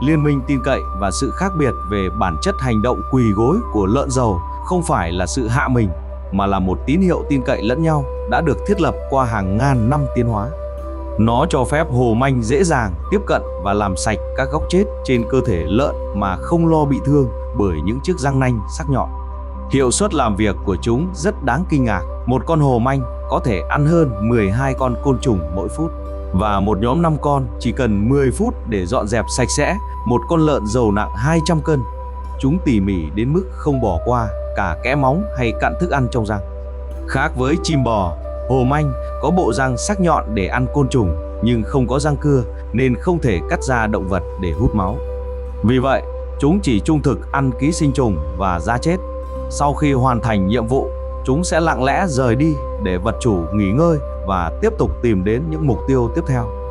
Liên minh tin cậy và sự khác biệt về bản chất hành động quỳ gối của lợn rầu không phải là sự hạ mình, mà là một tín hiệu tin cậy lẫn nhau đã được thiết lập qua hàng ngàn năm tiến hóa. Nó cho phép hồ manh dễ dàng tiếp cận và làm sạch các góc chết trên cơ thể lợn mà không lo bị thương bởi những chiếc răng nanh sắc nhọn. Hiệu suất làm việc của chúng rất đáng kinh ngạc. Một con hồ manh có thể ăn hơn 12 con côn trùng mỗi phút, và một nhóm 5 con chỉ cần 10 phút để dọn dẹp sạch sẽ một con lợn rầu nặng 200 cân. Chúng tỉ mỉ đến mức không bỏ qua cả kẽ móng hay cặn thức ăn trong răng. Khác với chim bò, hồ manh có bộ răng sắc nhọn để ăn côn trùng nhưng không có răng cưa nên không thể cắt da động vật để hút máu. Vì vậy, chúng chỉ trung thực ăn ký sinh trùng và da chết. Sau khi hoàn thành nhiệm vụ, chúng sẽ lặng lẽ rời đi để vật chủ nghỉ ngơi và tiếp tục tìm đến những mục tiêu tiếp theo.